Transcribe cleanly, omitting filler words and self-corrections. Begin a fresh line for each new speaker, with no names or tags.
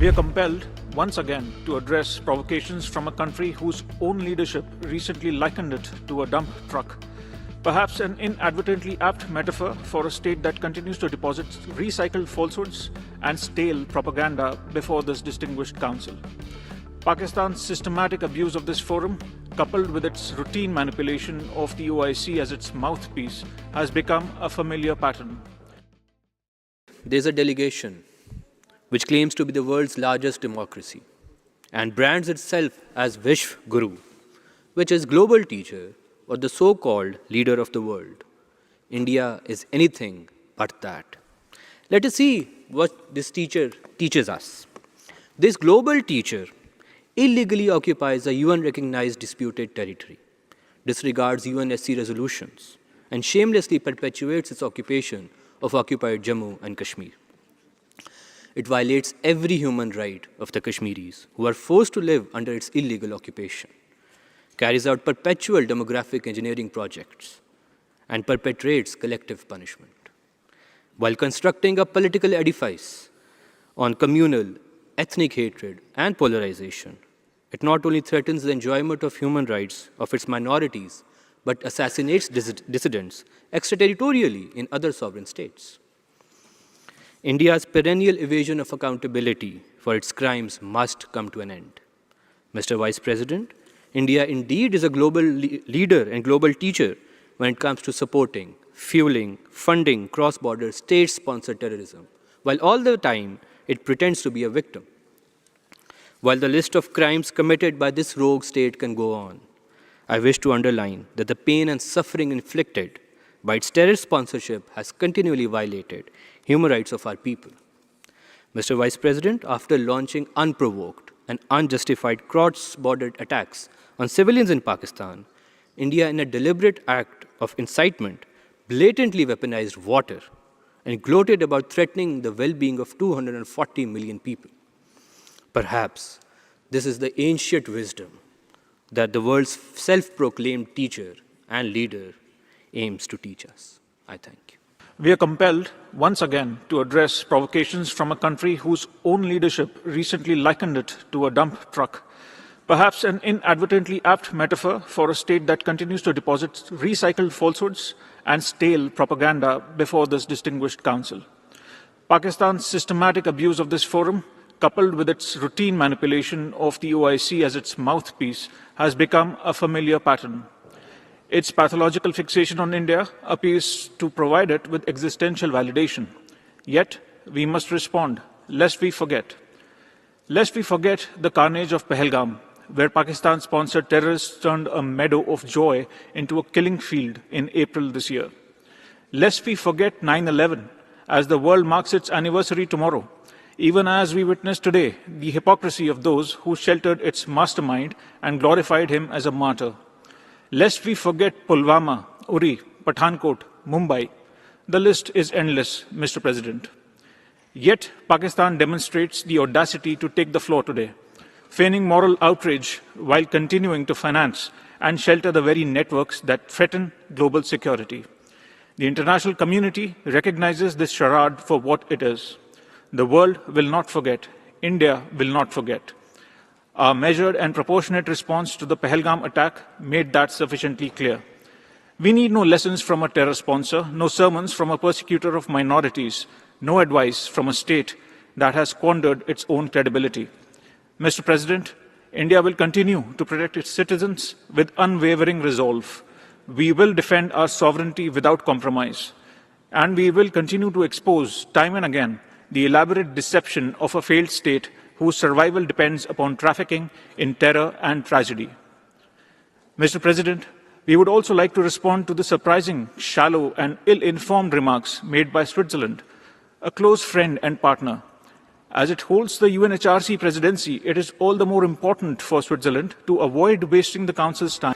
We are compelled, once again, to address provocations from a country whose own leadership recently likened it to a dump truck. Perhaps an inadvertently apt metaphor for a state that continues to deposit recycled falsehoods and stale propaganda before this distinguished council. Pakistan's systematic abuse of this forum, coupled with its routine manipulation of the OIC as its mouthpiece, has become a familiar pattern.
There's a delegation which claims to be the world's largest democracy and brands itself as Vishwa Guru, which is global teacher or the so-called leader of the world. India is anything but that. Let us see what this teacher teaches us. This global teacher illegally occupies a UN-recognized disputed territory, disregards UNSC resolutions, and shamelessly perpetuates its occupation of occupied Jammu and Kashmir. It violates every human right of the Kashmiris who are forced to live under its illegal occupation, carries out perpetual demographic engineering projects, and perpetrates collective punishment. While constructing a political edifice on communal, ethnic hatred and polarization, it not only threatens the enjoyment of human rights of its minorities, but assassinates dissidents extraterritorially in other sovereign states. India's perennial evasion of accountability for its crimes must come to an end. Mr. Vice President, India indeed is a global leader and global teacher when it comes to supporting, fueling, funding cross-border state-sponsored terrorism, while all the time it pretends to be a victim. While the list of crimes committed by this rogue state can go on, I wish to underline that the pain and suffering inflicted by its terrorist sponsorship has continually violated human rights of our people. Mr. Vice President, after launching unprovoked and unjustified cross-border attacks on civilians in Pakistan, India, in a deliberate act of incitement, blatantly weaponized water and gloated about threatening the well-being of 240 million people. Perhaps this is the ancient wisdom that the world's self-proclaimed teacher and leader aims to teach us. I thank you.
We are compelled, once again, to address provocations from a country whose own leadership recently likened it to a dump truck. Perhaps an inadvertently apt metaphor for a state that continues to deposit recycled falsehoods and stale propaganda before this distinguished council. Pakistan's systematic abuse of this forum, coupled with its routine manipulation of the OIC as its mouthpiece, has become a familiar pattern. Its pathological fixation on India appears to provide it with existential validation. Yet, we must respond, lest we forget. Lest we forget the carnage of Pahalgam, where Pakistan-sponsored terrorists turned a meadow of joy into a killing field in April this year. Lest we forget 9/11, as the world marks its anniversary tomorrow, even as we witness today the hypocrisy of those who sheltered its mastermind and glorified him as a martyr. Lest we forget Pulwama, Uri, Pathankot, Mumbai. The list is endless, Mr. President. Yet, Pakistan demonstrates the audacity to take the floor today, feigning moral outrage while continuing to finance and shelter the very networks that threaten global security. The international community recognizes this charade for what it is. The world will not forget. India will not forget. Our measured and proportionate response to the Pahalgam attack made that sufficiently clear. We need no lessons from a terror sponsor, no sermons from a persecutor of minorities, no advice from a state that has squandered its own credibility. Mr. President, India will continue to protect its citizens with unwavering resolve. We will defend our sovereignty without compromise. And we will continue to expose, time and again, the elaborate deception of a failed state whose survival depends upon trafficking in terror and tragedy. Mr. President, we would also like to respond to the surprising, shallow and ill-informed remarks made by Switzerland, a close friend and partner. As it holds the UNHRC presidency, it is all the more important for Switzerland to avoid wasting the Council's time.